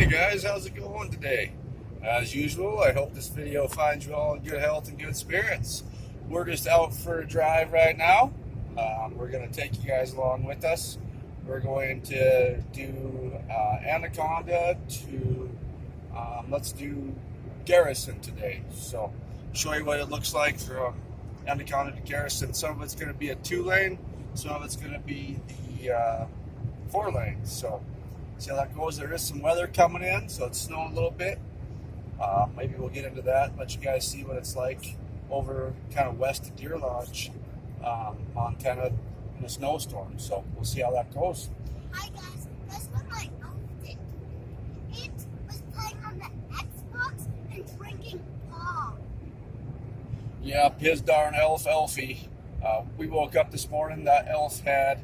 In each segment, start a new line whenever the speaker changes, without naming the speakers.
Hey guys, how's it going today? As usual, I hope this video finds you all in good health and good spirits. We're just out for a drive right now. We're going to take you guys along with us. We're going to do Anaconda to, let's do Garrison today. So, show you what it looks like from Anaconda to Garrison. Some of it's going to be a 2-lane, some of it's going to be the 4-lane. So, see how that goes. There is some weather coming in, so it's snowing a little bit. Maybe we'll get into that, let you guys see what it's like over kind of west of Deer Lodge, Montana, in a snowstorm. So we'll see how that goes.
Hi guys, guess what my elf did? It was playing on the Xbox and drinking pop.
Yep, his darn Elfie. We woke up this morning, that elf had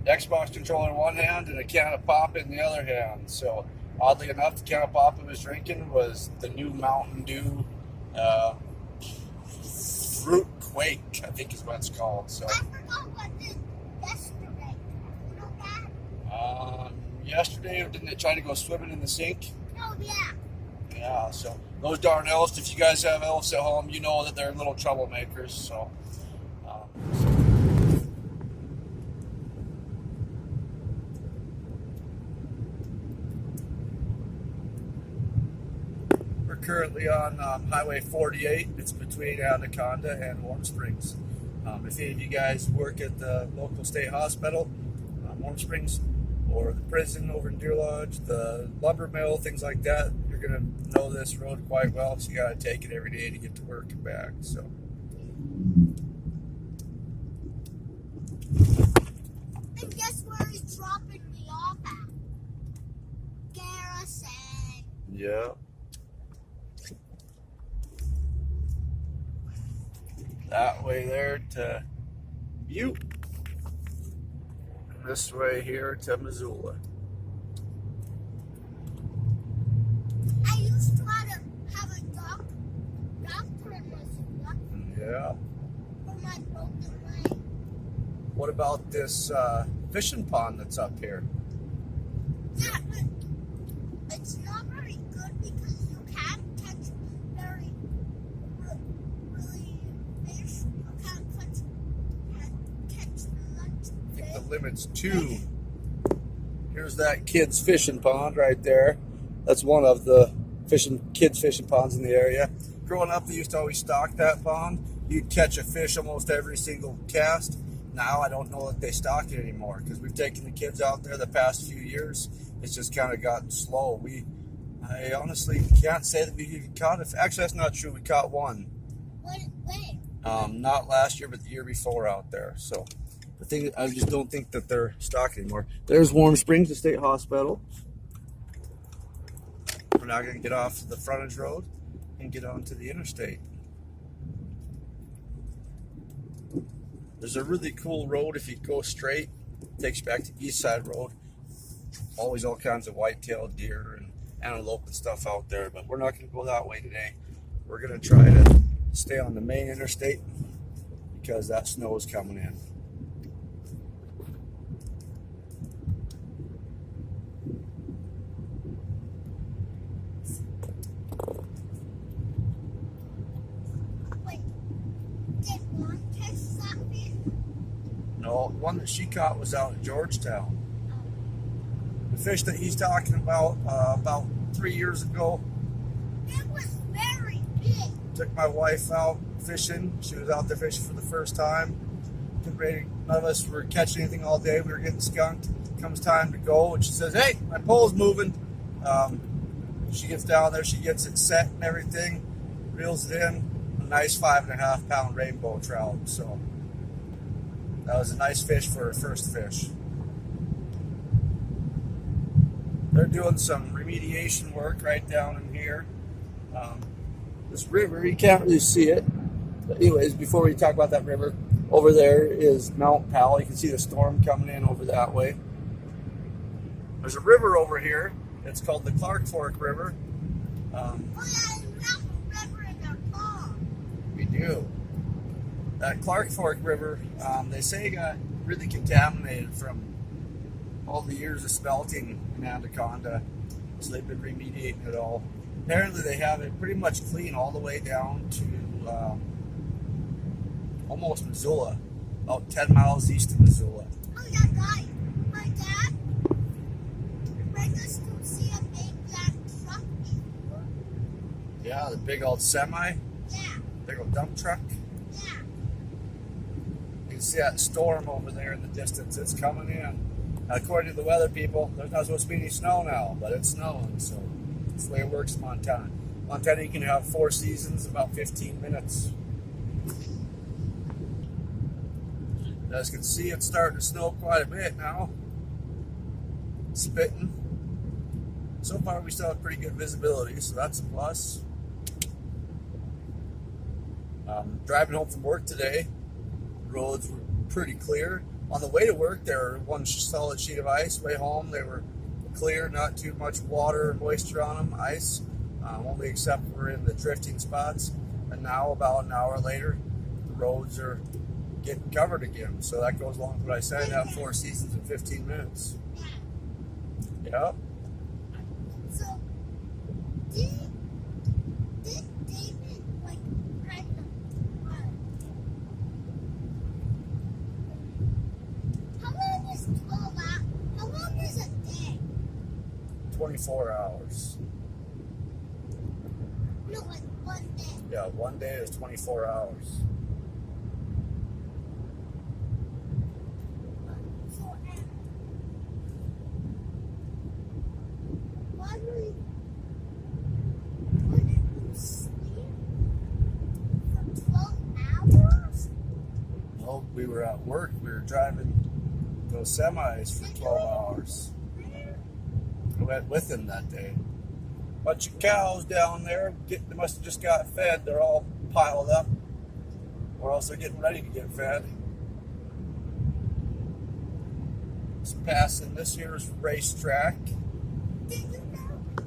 Xbox controller in one hand and a can of pop in the other hand. So oddly enough, the can of pop he was drinking was the new Mountain Dew Fruit Quake, I think is what it's called. So
I forgot what did yesterday. You know that?
Yesterday, didn't they try to go swimming in the sink?
Oh yeah.
Yeah, so those darn elves, if you guys have elves at home, you know that they're little troublemakers. So we're currently on Highway 48. It's between Anaconda and Warm Springs. If any of you guys work at the local state hospital, Warm Springs, or the prison over in Deer Lodge, the lumber mill, things like that, you're going to know this road quite well, so you got to take it every day to get to work and back. So,
And guess where he's dropping me off at? Garrison.
yeah. That way there to Butte. This way here to Missoula.
I used to have a doctor in Missoula
Yeah.
for my broken leg.
What about this fishing pond that's up here?
Yeah, but it's not very good because you can't catch really fish. You can't catch much
I think
fish.
the limit's 2. Here's that kids fishing pond right there. That's one of the kids fishing ponds in the area. Growing up, they used to always stock that pond. You'd catch a fish almost every single cast. Now I don't know that they stock it anymore because we've taken the kids out there the past few years. It's just kind of gotten slow. I honestly can't say that we caught it. Actually, that's not true. We caught one.
When?
Not last year, but the year before out there. So the thing, I just don't think that they're stocked anymore. There's Warm Springs, the state hospital. We're now going to get off the frontage road and get onto the interstate. There's a really cool road if you go straight. It takes you back to East Side Road. Always all kinds of white-tailed deer and antelope and stuff out there, but we're not going to go that way today. We're going to try to stay on the main interstate because that snow is coming in.
Wait, did one catch that fish?
No, the one that she caught was out in Georgetown. The fish that he's talking about 3 years ago,
It was very big.
took my wife out fishing. She was out there fishing for the first time. None of us were catching anything all day. We were getting skunked. Comes time to go, and she says, "Hey, my pole's moving." She gets down there, she gets it set and everything, reels it in. A nice 5.5 pound rainbow trout. So that was a nice fish for her first fish. They're doing some remediation work right down in here. This river, you can't really see it. But anyways, before we talk about that river, over there is Mount Powell. You can see the storm coming in over that way. There's a river over here. It's called the Clark Fork River.
Oh yeah, and we have a river in our pond.
We do. That Clark Fork River, they say got really contaminated from all the years of smelting in Anaconda. So they've been remediating it all. Apparently they have it pretty much clean all the way down to almost Missoula, about 10 miles east of Missoula.
Oh, that guy, my dad, bring us to see a big black truck before.
Yeah, the big old semi,
Yeah,
big old dump truck.
yeah.
You can see that storm over there in the distance. It's coming in. According to the weather people, there's not supposed to be any snow now, but it's snowing, so that's the way it works in Montana. Montana, you can have 4 seasons in about 15 minutes. As you can see, it's starting to snow quite a bit now. Spitting. So far, we still have pretty good visibility, so that's a plus. Driving home from work today, roads were pretty clear. On the way to work, there were one solid sheet of ice. Way home, they were clear, not too much water or moisture on them, ice, only except for in the drifting spots. And now, about an hour later, the roads are getting covered again. So that goes along with what I said, have 4 seasons in 15 minutes. Yep.
So, did David, like, kind of, how long is 12 hours? How long is a day?
24 hours.
No, like 1 day.
Yeah, 1 day is 24 hours.
Why wouldn't you sleep for 12 hours?
Well, we were at work. We were driving those semis for 12 hours. I went with him that day. Bunch of cows down there. They must have just got fed. They're all piled up. Or else they're getting ready to get fed. Just passing this here's racetrack.
Did you know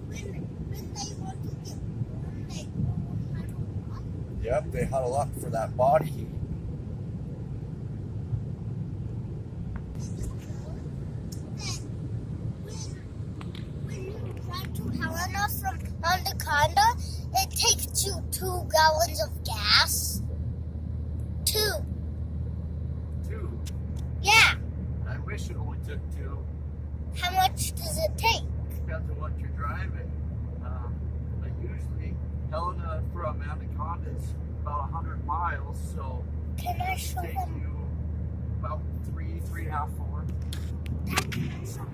when they want to get warm, they go huddle up?
Yep, they huddle up for that body heat.
Did you know that when you drive to Helena from Anaconda, it takes you 2 gallons of gas? 2.
2.
Yeah.
I wish it only took 2.
How much does it take?
Depends on what you're driving. But usually, Helena from Anaconda is about 100 miles, so
Can I show
take
them?
you about 3.5, 4.
Dad, can I show them?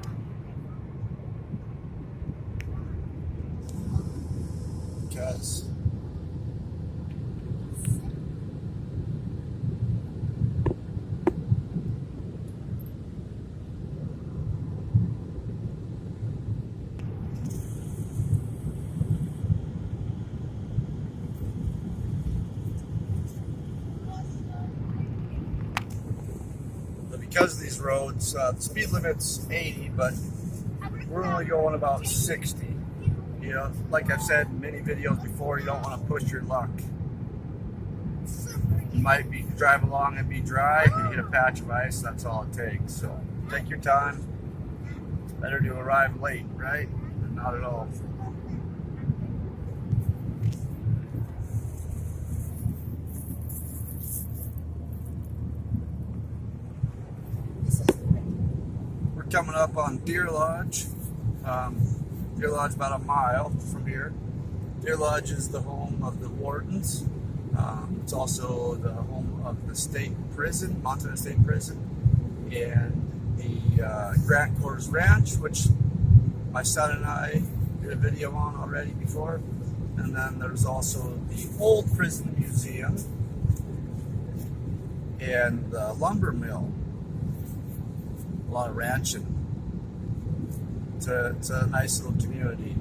Because of these roads, the speed limit's 80, but we're only going about 60. You know, like I've said in many videos before, you don't want to push your luck. You might be drive along and be dry, and hit a patch of ice. That's all it takes. So take your time. It's better to arrive late, right? Than not at all. We're coming up on Deer Lodge. Deer Lodge about a mile from here. Deer Lodge is the home of the wardens. It's also the home of the state prison, Montana State Prison, and the Grant Coors Ranch, which my son and I did a video on already before. And then there's also the Old Prison Museum and the lumber mill. A lot of ranching. It's a nice little community.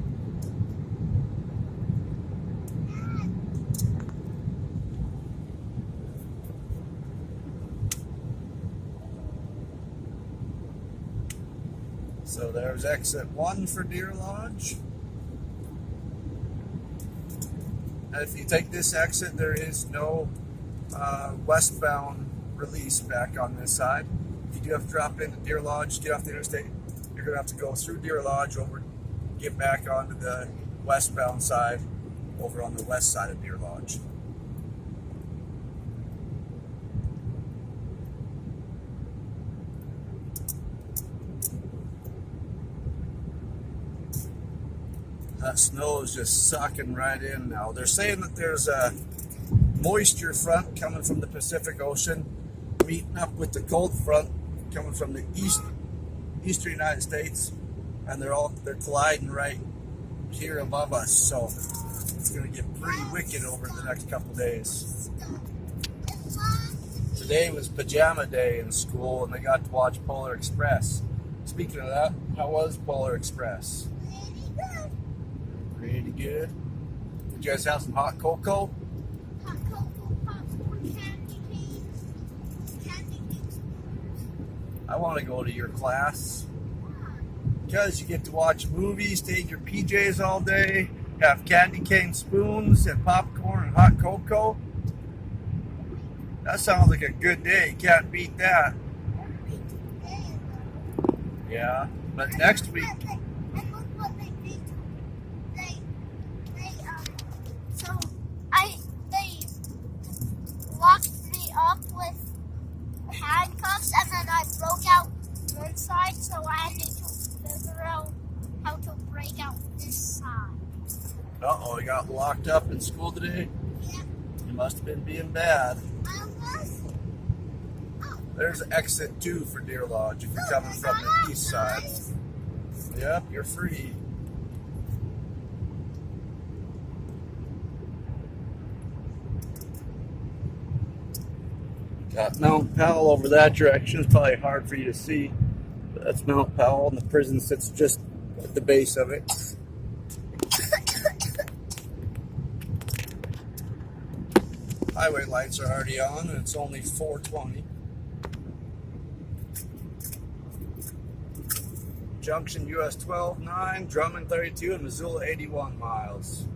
So there's exit 1 for Deer Lodge. And if you take this exit, there is no westbound release back on this side. If you do have to drop into Deer Lodge, get off the interstate, you're going to have to go through Deer Lodge, over get back onto the westbound side over on the west side of Deer Lodge. That snow is just sucking right in now. They're saying that there's a moisture front coming from the Pacific Ocean meeting up with the cold front coming from the eastern United States, and they're colliding right here above us, so it's going to get pretty wicked over the next couple days. Today was pajama day in school, and they got to watch Polar Express. Speaking of that, how was Polar Express? Pretty good. Did you guys have some hot cocoa?
Hot cocoa, popcorn, candy canes.
I want to go to your class because you get to watch movies, stay in your PJs all day, have candy cane spoons and popcorn and hot cocoa. That sounds like a good day. You can't beat that. Yeah, but next week.
And look what they did. They locked me up with handcuffs, and then I broke out one side, so I had to figure out how to break out this side.
Uh-oh, you got locked up in school today?
Yeah.
You must have been being bad.
I was. Oh.
There's exit 2 for Deer Lodge if you're coming from the east side. Yep, you're free. Got Mount Powell over that direction. It's probably hard for you to see. But that's Mount Powell, and the prison sits just at the base of it. Highway lights are already on, and it's only 4:20. Junction US 12-9, Drummond 32, and Missoula 81 miles.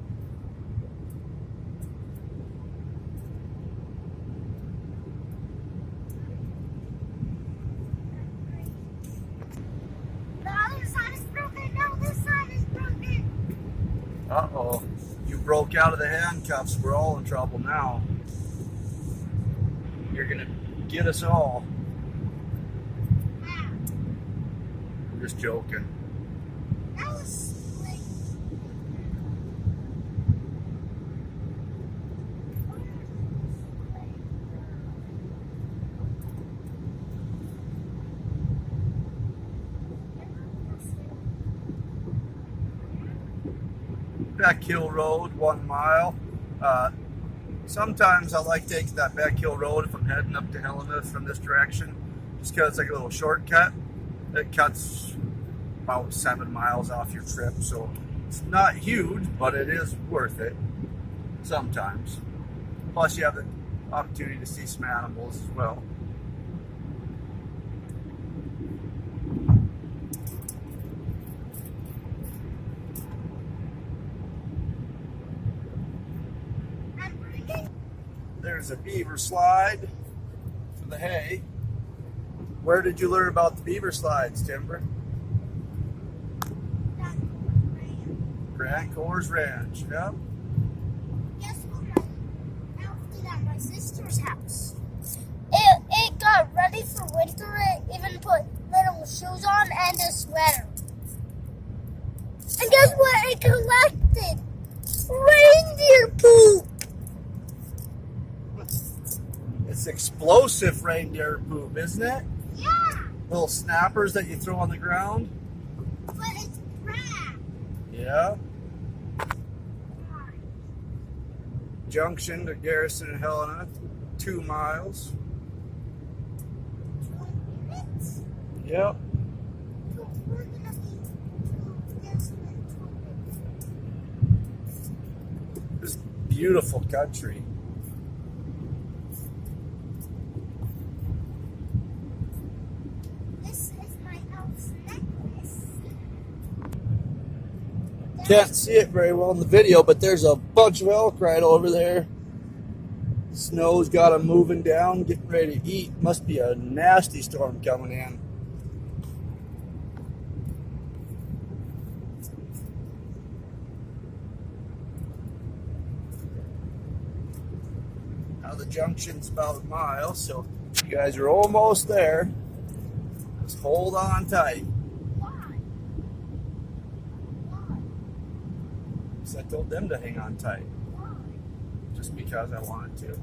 The other side is broken. No, this side is broken.
Uh-oh. You broke out of the handcuffs. We're all in trouble now. You're going to get us all. I'm just joking.
That was like.
Beck Hill Road, 1 mile. Sometimes I like taking that Beck Hill Road if I'm heading up to Helena from this direction, just because it's like a little shortcut. It cuts about 7 miles off your trip, so it's not huge, but it is worth it sometimes. Plus you have the opportunity to see some animals as well. There's a beaver slide for the hay. Where did you learn about the beaver slides, Timber? Grand Coors Ranch, yep.
Guess what? I did at my sister's house. It got ready for winter. It even put little shoes on and a sweater. And guess what? It collected reindeer poop.
It's explosive reindeer poop, isn't it?
Yeah,
Little snappers that you throw on the ground.
but it's brown.
Yeah. Junction to Garrison and Helena, 2 miles.
20 minutes.
Yep.
So we're gonna be to Garrison in 20 minutes.
This beautiful country.
This is my elf's necklace.
Can't see it very well in the video, but there's a bunch of elk right over there. Snow's got them moving down, getting ready to eat. Must be a nasty storm coming in. Now the junction's about a mile, so you guys are almost there. Just hold on tight.
Why? Why?
So I told them to hang on tight.
Why?
Just because I wanted to.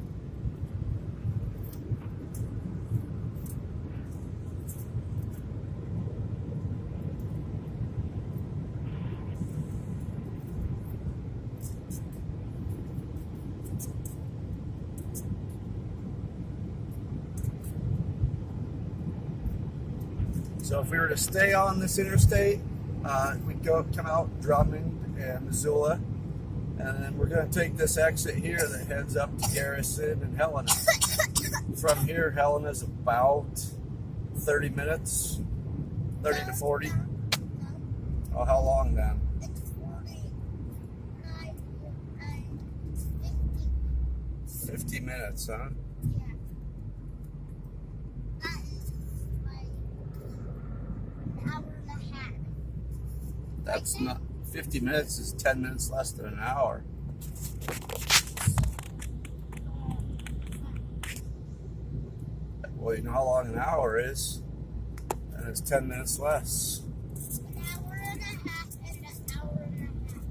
So if we were to stay on this interstate, we'd come out Drummond and Missoula, and then we're going to take this exit here that heads up to Garrison and Helena. From here, Helena's about 30 minutes, 30 to 40. Oh, how long then?
It's 49 and 50.
50 minutes, huh?
Yeah. That is like an hour and a half.
That's not 50 minutes is 10 minutes less than an hour. Well, you know how long an hour is, and it's 10 minutes less.
An hour and a half and an hour and a half.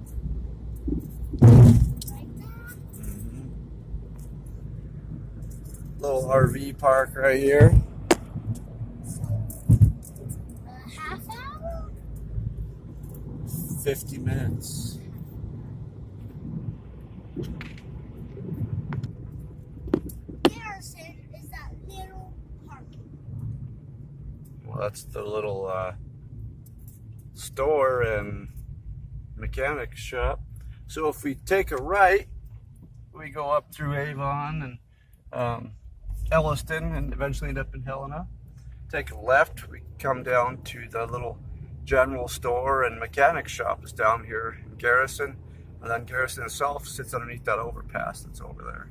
Like that?
Mm-hmm. Little RV park right here.
So, a half hour?
50 minutes.
Garrison is that little park.
Well, that's the little store and mechanic shop. So if we take a right, we go up through Avon and Elliston and eventually end up in Helena. Take a left, we come down to the little general store and mechanic shop is down here in Garrison. And then Garrison itself sits underneath that overpass that's over there.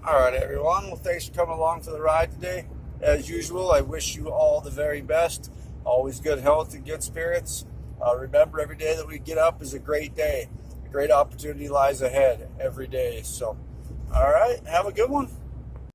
Alright everyone, well thanks for coming along for the ride today. As usual, I wish you all the very best. Always good health and good spirits. Remember, every day that we get up is a great day. A great opportunity lies ahead every day. So, alright, have a good one.